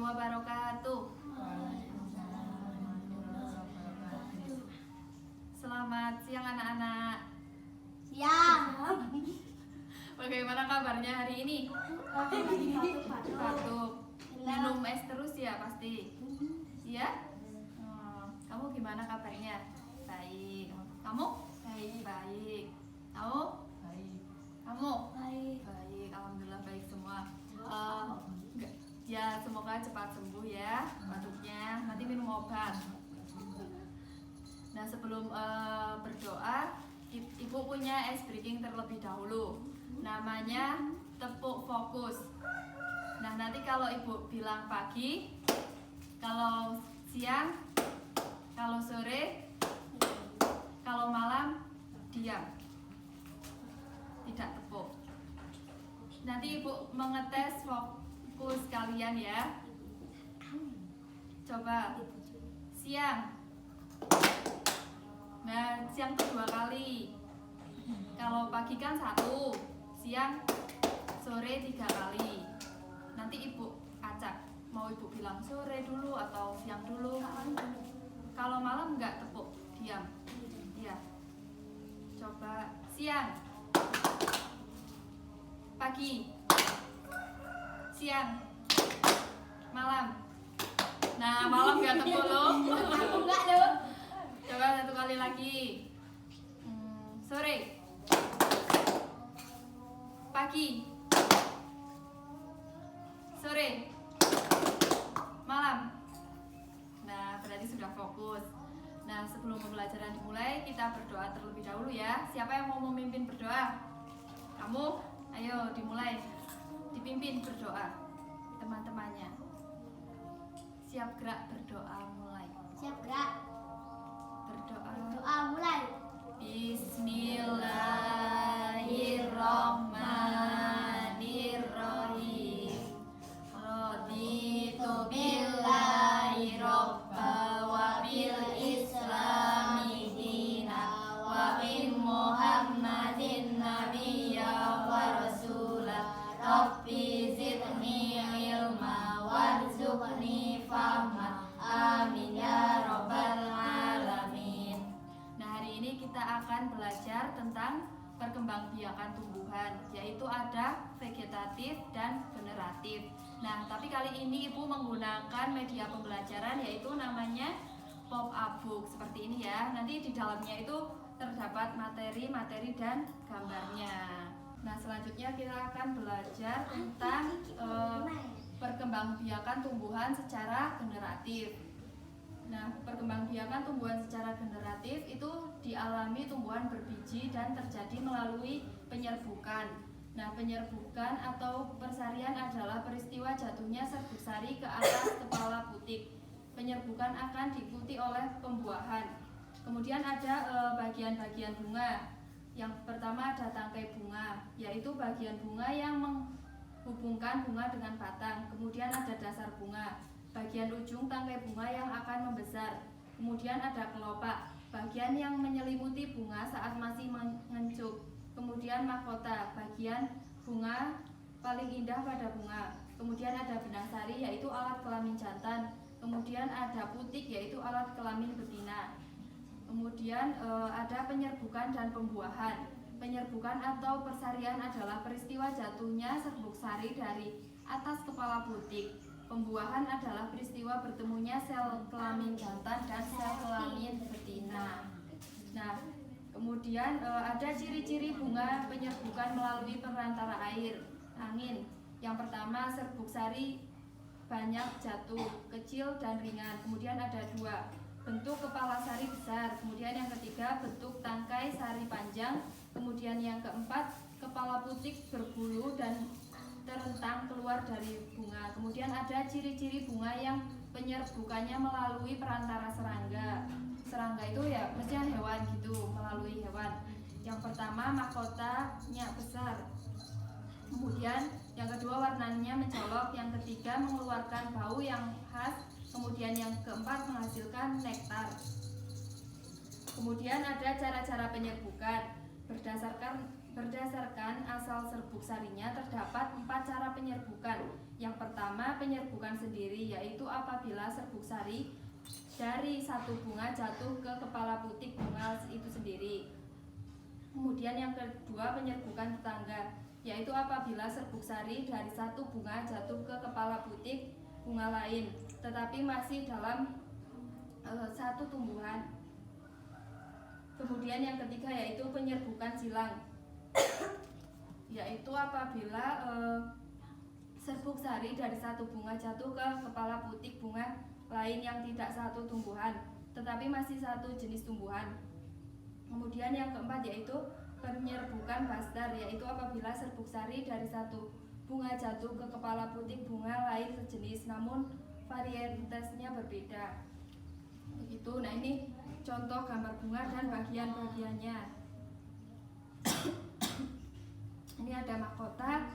wabarakatuh. Selamat siang anak-anak. Siang. Bagaimana kabarnya hari ini? Batuk. Minum es terus ya pasti. Iya? Kamu gimana kabarnya? Baik. Kamu? Baik. Baik. Kamu? Baik. Kamu? Baik. Baik. Alhamdulillah baik semua. Ya semoga cepat sembuh ya batuknya. Nanti minum obat. Nah sebelum berdoa, ibu punya ice breaking terlebih dahulu. Namanya tepuk fokus. Nah nanti kalau ibu bilang pagi, kalau siang, kalau sore, kalau malam diam, tidak tepuk. Nanti ibu mengetes fokus kalian ya. Coba siang. Nah siang tuh 2 kali. Kalau pagi kan 1, siang, sore 3 kali. Nanti ibu acak, mau ibu bilang sore dulu atau siang dulu. Kalau malam enggak tepuk, diam. Iya. Coba siang, pagi, siang, malam. Nah malam enggak tepuk loh. Aku enggak loh. Coba 1 kali lagi. Sore, pagi, sore, malam. Nah berarti sudah fokus. Nah sebelum pembelajaran dimulai, kita berdoa terlebih dahulu ya. Siapa yang mau memimpin berdoa? Kamu? Ayo dimulai. Dipimpin berdoa teman-temannya. Siap gerak berdoa mulai. Siap gerak. Berdoa. Doa mulai. Bismillahirrahmanirrahim. Raditu billahi robba wa bil islami dina wa bin muhammadin nabiyya wa rasulah. Rabbi zidni ilma warzuqni fahma. Amin ya rabbal alamin. Nah hari ini kita akan belajar tentang perkembangbiakan tumbuhan, yaitu ada vegetatif dan generatif. Nah tapi kali ini ibu menggunakan media pembelajaran yaitu namanya pop-up book seperti ini ya. Nanti di dalamnya itu terdapat materi dan gambarnya. Nah selanjutnya kita akan belajar tentang perkembangbiakan tumbuhan secara generatif. Nah, perkembangbiakan tumbuhan secara generatif itu dialami tumbuhan berbiji dan terjadi melalui penyerbukan. Nah, penyerbukan atau persarian adalah peristiwa jatuhnya serbuk sari ke atas kepala putik. Penyerbukan akan diikuti oleh pembuahan. Kemudian ada bagian-bagian bunga. Yang pertama ada tangkai bunga, yaitu bagian bunga yang menghubungkan bunga dengan batang. Kemudian ada dasar bunga, bagian ujung tangkai bunga yang akan membesar. Kemudian ada kelopak, bagian yang menyelimuti bunga saat masih mengecup. Kemudian mahkota, bagian bunga paling indah pada bunga. Kemudian ada benang sari, yaitu alat kelamin jantan. Kemudian ada putik, yaitu alat kelamin betina. Kemudian ada penyerbukan dan pembuahan. Penyerbukan atau persarian adalah peristiwa jatuhnya serbuk sari dari atas kepala putik. Pembuahan adalah peristiwa bertemunya sel kelamin jantan dan sel kelamin betina. Nah, kemudian ada ciri-ciri bunga penyerbukan melalui perantara air, angin. Yang pertama, serbuk sari banyak jatuh, kecil dan ringan. Kemudian ada 2, bentuk kepala sari besar. Kemudian yang ketiga, bentuk tangkai sari panjang. Kemudian yang keempat, kepala putik berbulu dan terentang keluar dari bunga. Kemudian ada ciri-ciri bunga yang penyerbukannya melalui perantara serangga. Serangga itu ya mestinya hewan gitu, melalui hewan. Yang pertama, mahkotanya besar. Kemudian yang kedua, warnanya mencolok. Yang ketiga, mengeluarkan bau yang khas. Kemudian yang keempat, menghasilkan nektar. Kemudian ada cara-cara penyerbukan. Berdasarkan asal serbuk sarinya terdapat 4 cara penyerbukan. Yang pertama, penyerbukan sendiri, yaitu apabila serbuk sari dari satu bunga jatuh ke kepala putik bunga itu sendiri. Kemudian yang kedua, penyerbukan tetangga, yaitu apabila serbuk sari dari satu bunga jatuh ke kepala putik bunga lain, tetapi masih dalam satu tumbuhan. Kemudian yang ketiga yaitu penyerbukan silang, yaitu apabila serbuk sari dari satu bunga jatuh ke kepala putik bunga lain yang tidak satu tumbuhan, tetapi masih satu jenis tumbuhan. Kemudian yang keempat yaitu penyerbukan bastar, yaitu apabila serbuk sari dari satu bunga jatuh ke kepala putik bunga lain sejenis namun varietasnya berbeda. Begitu. Nah, ini contoh gambar bunga dan bagian-bagiannya. Ini ada mahkota,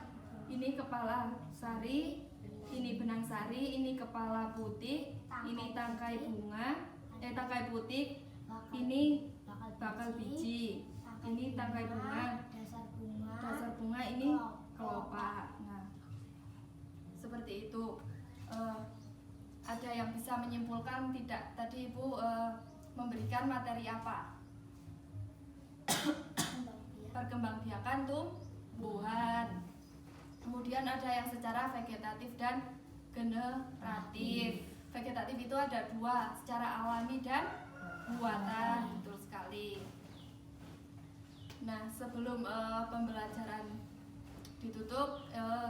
ini kepala sari, ini benang sari, ini kepala putih, ini tangkai bunga, tangkai putik, ini bakal biji, ini tangkai bunga, dasar bunga, ini kelopak. Nah, seperti itu. Ada yang bisa menyimpulkan tidak? Tadi Ibu memberikan materi apa? Perkembangbiakan tumbuhan. Kemudian ada yang secara vegetatif dan generatif. Vegetatif itu ada dua, secara alami dan buatan. Betul sekali. Nah, sebelum pembelajaran ditutup,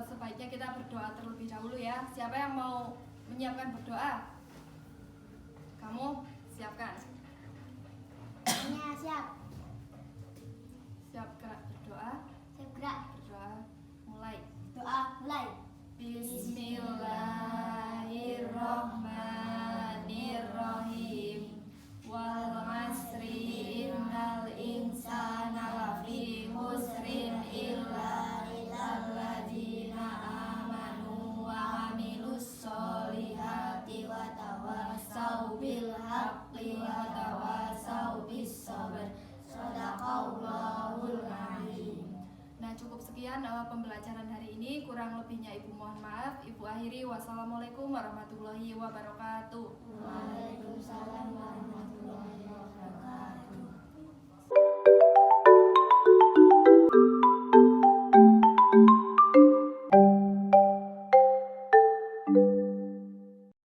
sebaiknya kita berdoa terlebih dahulu ya. Siapa yang mau menyiapkan berdoa? Kamu siapkan. Siap. Siap gerak berdoa. Siap gerak. Berdoa mulai. Doa mulai. Bismillahirrahmanirrahim. Wal 'asri innal insana lafi khusrin illa illalladzina amanu wa 'amilus sholihati wa tawassau bil haqqi wa tawassau bis sabr. Shadaqallahul azim. Nah, cukup sekian pembelajaran hari ini. Kurang lebihnya Ibu mohon maaf. Ibu akhiri. Wassalamualaikum warahmatullahi wabarakatuh. Waalaikumsalam warahmatullahi wabarakatuh.